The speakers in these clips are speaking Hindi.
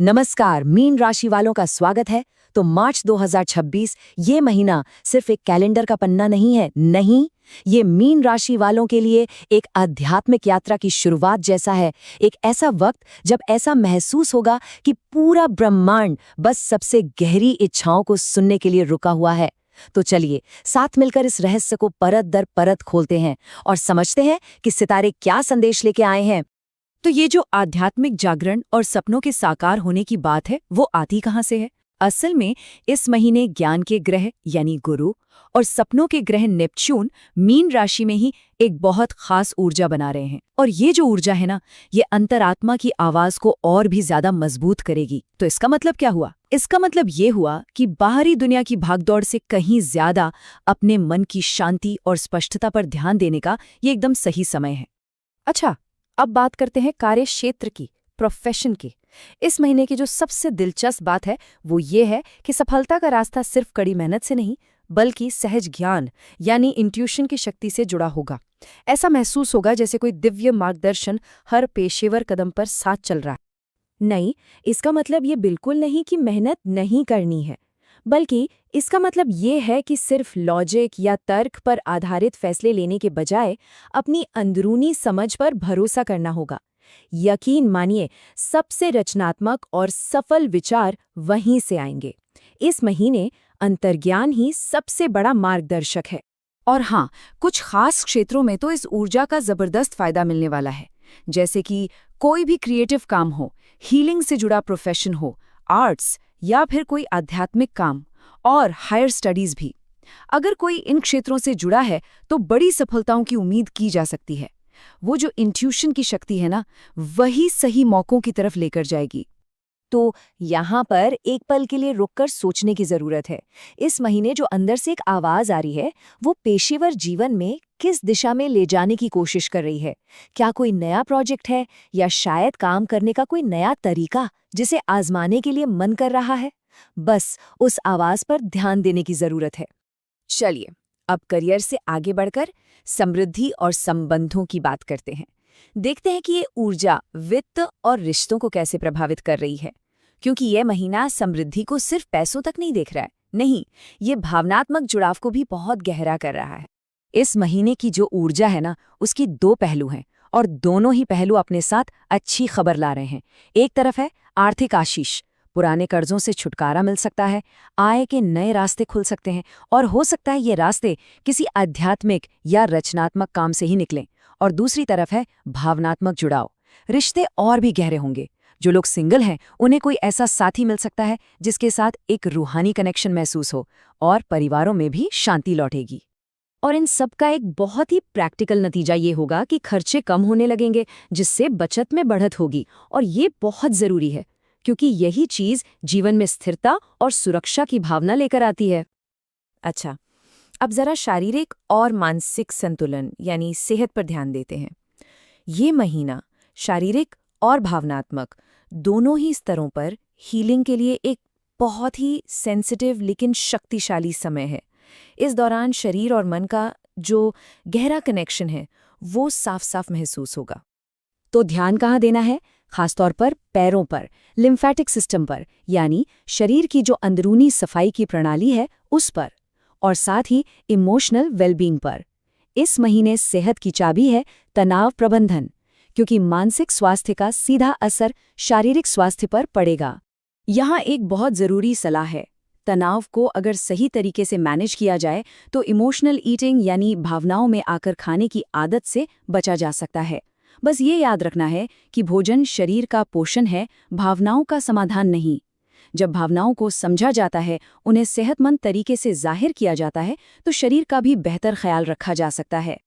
नमस्कार, मीन राशि वालों का स्वागत है। तो मार्च 2026 ये महीना सिर्फ एक कैलेंडर का पन्ना नहीं है, नहीं, ये मीन राशि वालों के लिए एक आध्यात्मिक यात्रा की शुरुआत जैसा है। एक ऐसा वक्त जब ऐसा महसूस होगा कि पूरा ब्रह्मांड बस सबसे गहरी इच्छाओं को सुनने के लिए रुका हुआ है। तो चलिए साथ मिलकर इस रहस्य को परत दर परत खोलते हैं और समझते हैं कि सितारे क्या संदेश लेके आए हैं। तो ये जो आध्यात्मिक जागरण और सपनों के साकार होने की बात है, वो आती कहाँ से है? असल में इस महीने ज्ञान के ग्रह यानी गुरु और सपनों के ग्रह नेपच्यून मीन राशि में ही एक बहुत खास ऊर्जा बना रहे हैं। और ये जो ऊर्जा है ना, ये अंतरात्मा की आवाज को और भी ज्यादा मजबूत करेगी। तो इसका मतलब क्या हुआ? इसका मतलब ये हुआ कि बाहरी दुनिया की भागदौड़ से कहीं ज्यादा अपने मन की शांति और स्पष्टता पर ध्यान देने का ये एकदम सही समय है। अच्छा, अब बात करते हैं कार्य क्षेत्र की, प्रोफेशन की। इस महीने की जो सबसे दिलचस्प बात है वो ये है कि सफलता का रास्ता सिर्फ कड़ी मेहनत से नहीं, बल्कि सहज ज्ञान यानी इंट्यूशन की शक्ति से जुड़ा होगा। ऐसा महसूस होगा जैसे कोई दिव्य मार्गदर्शन हर पेशेवर कदम पर साथ चल रहा है। नहीं, इसका मतलब ये बिल्कुल नहीं कि मेहनत नहीं करनी है, बल्कि इसका मतलब ये है कि सिर्फ लॉजिक या तर्क पर आधारित फैसले लेने के बजाय अपनी अंदरूनी समझ पर भरोसा करना होगा। यकीन मानिए, सबसे रचनात्मक और सफल विचार वहीं से आएंगे। इस महीने अंतर्ज्ञान ही सबसे बड़ा मार्गदर्शक है। और हाँ, कुछ खास क्षेत्रों में तो इस ऊर्जा का जबरदस्त फायदा मिलने वाला है, जैसे कि कोई भी क्रिएटिव काम हो, हीलिंग से जुड़ा प्रोफेशन हो, आर्ट्स या फिर कोई आध्यात्मिक काम और हायर स्टडीज भी। अगर कोई इन क्षेत्रों से जुड़ा है तो बड़ी सफलताओं की उम्मीद की जा सकती है। वो जो इंट्यूशन की शक्ति है ना, वही सही मौकों की तरफ लेकर जाएगी। तो यहाँ पर एक पल के लिए रुककर सोचने की जरूरत है। इस महीने जो अंदर से एक आवाज आ रही है, वो पेशेवर जीवन में किस दिशा में ले जाने की कोशिश कर रही है? क्या कोई नया प्रोजेक्ट है या शायद काम करने का कोई नया तरीका जिसे आजमाने के लिए मन कर रहा है? बस उस आवाज पर ध्यान देने की जरूरत है। चलिए अब करियर से आगे बढ़कर समृद्धि और संबंधों की बात करते हैं। देखते हैं कि ये ऊर्जा वित्त और रिश्तों को कैसे प्रभावित कर रही है। क्योंकि यह महीना समृद्धि को सिर्फ पैसों तक नहीं देख रहा है, नहीं, ये भावनात्मक जुड़ाव को भी बहुत गहरा कर रहा है। इस महीने की जो ऊर्जा है ना, उसकी दो पहलू हैं और दोनों ही पहलू अपने साथ अच्छी खबर ला रहे हैं। एक तरफ है आर्थिक आशीष, पुराने कर्जों से छुटकारा मिल सकता है, आय के नए रास्ते खुल सकते हैं और हो सकता है ये रास्ते किसी आध्यात्मिक या रचनात्मक काम से ही निकलें। और दूसरी तरफ है भावनात्मक जुड़ाव, रिश्ते और भी गहरे होंगे। जो लोग सिंगल हैं उन्हें कोई ऐसा साथी मिल सकता है जिसके साथ एक रूहानी कनेक्शन महसूस हो और परिवारों में भी शांति लौटेगी। और इन सब का एक बहुत ही प्रैक्टिकल नतीजा ये होगा कि खर्चे कम होने लगेंगे, जिससे बचत में बढ़त होगी। और ये बहुत जरूरी है क्योंकि यही चीज जीवन में स्थिरता और सुरक्षा की भावना लेकर आती है। अच्छा, अब जरा शारीरिक और मानसिक संतुलन यानी सेहत पर ध्यान देते हैं। ये महीना शारीरिक और भावनात्मक दोनों ही स्तरों पर हीलिंग के लिए एक बहुत ही सेंसिटिव लेकिन शक्तिशाली समय है। इस दौरान शरीर और मन का जो गहरा कनेक्शन है वो साफ साफ महसूस होगा। तो ध्यान कहाँ देना है? खासतौर पर पैरों पर, लिम्फेटिक सिस्टम पर, यानी शरीर की जो अंदरूनी सफाई की प्रणाली है उस पर, और साथ ही इमोशनल वेलबींग पर। इस महीने सेहत की चाबी है तनाव प्रबंधन, क्योंकि मानसिक स्वास्थ्य का सीधा असर शारीरिक स्वास्थ्य पर पड़ेगा। यहाँ एक बहुत ज़रूरी सलाह है, तनाव को अगर सही तरीके से मैनेज किया जाए तो इमोशनल ईटिंग यानी भावनाओं में आकर खाने की आदत से बचा जा सकता है। बस ये याद रखना है कि भोजन शरीर का पोषण है, भावनाओं का समाधान नहीं। जब भावनाओं को समझा जाता है, उन्हें सेहतमंद तरीके से जाहिर किया जाता है, तो शरीर का भी बेहतर ख्याल रखा जा सकता है।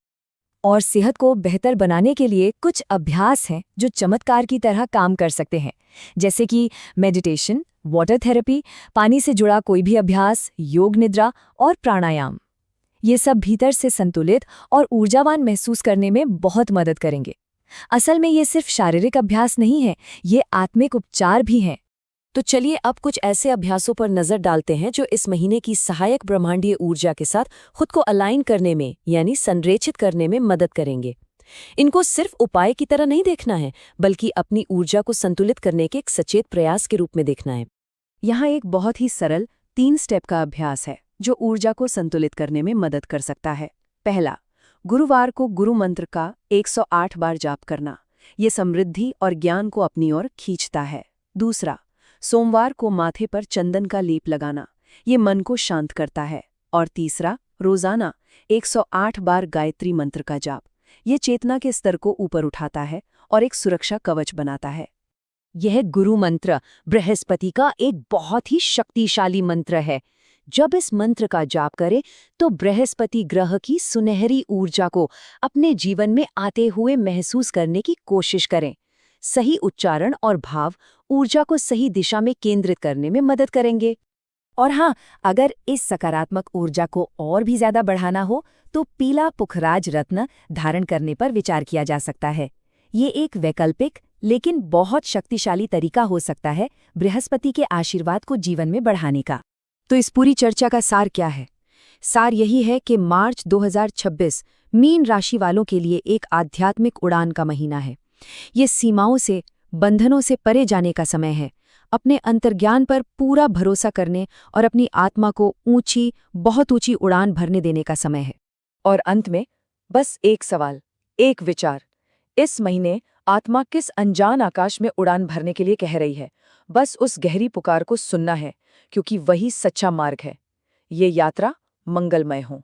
और सेहत को बेहतर बनाने के लिए कुछ अभ्यास हैं जो चमत्कार की तरह काम कर सकते हैं, जैसे कि मेडिटेशन, वाटर थेरेपी, पानी से जुड़ा कोई भी अभ्यास, योग निद्रा और प्राणायाम। ये सब भीतर से संतुलित और ऊर्जावान महसूस करने में बहुत मदद करेंगे। असल में ये सिर्फ शारीरिक अभ्यास नहीं है, ये आत्मिक उपचार भी हैं। तो चलिए अब कुछ ऐसे अभ्यासों पर नजर डालते हैं जो इस महीने की सहायक ब्रह्मांडीय ऊर्जा के साथ खुद को अलाइन करने में यानी संरेखित करने में मदद करेंगे। इनको सिर्फ उपाय की तरह नहीं देखना है, बल्कि अपनी ऊर्जा को संतुलित करने के एक सचेत प्रयास के रूप में देखना है। यहाँ एक बहुत ही सरल 3 स्टेप का अभ्यास है जो ऊर्जा को संतुलित करने में मदद कर सकता है। पहला, गुरुवार को गुरु मंत्र का 108 बार जाप करना। ये समृद्धि और ज्ञान को अपनी ओर खींचता है। दूसरा, सोमवार को माथे पर चंदन का लेप लगाना। ये मन को शांत करता है। और तीसरा, रोजाना 108 बार गायत्री मंत्र का जाप। ये चेतना के स्तर को ऊपर उठाता है और एक सुरक्षा कवच बनाता है। यह गुरु मंत्र बृहस्पति का एक बहुत ही शक्तिशाली मंत्र है। जब इस मंत्र का जाप करें तो बृहस्पति ग्रह की सुनहरी ऊर्जा को अपने जीवन में आते हुए महसूस करने की कोशिश करें। सही उच्चारण और भाव ऊर्जा को सही दिशा में केंद्रित करने में मदद करेंगे। और हाँ, अगर इस सकारात्मक ऊर्जा को और भी ज्यादा बढ़ाना हो तो पीला पुखराज रत्न धारण करने पर विचार किया जा सकता है। ये एक वैकल्पिक लेकिन बहुत शक्तिशाली तरीका हो सकता है बृहस्पति के आशीर्वाद को जीवन में बढ़ाने का। तो इस पूरी चर्चा का सार क्या है? सार यही है कि मार्च 2026 मीन राशि वालों के लिए एक आध्यात्मिक उड़ान का महीना है। ये सीमाओं से, बंधनों से परे जाने का समय है। अपने अंतर्ज्ञान पर पूरा भरोसा करने और अपनी आत्मा को ऊंची, बहुत ऊंची उड़ान भरने देने का समय है। और अंत में बस एक सवाल, एक विचार। इस महीने आत्मा किस अनजान आकाश में उड़ान भरने के लिए कह रही है? बस उस गहरी पुकार को सुनना है, क्योंकि वही सच्चा मार्ग है। ये यात्रा मंगलमय हो।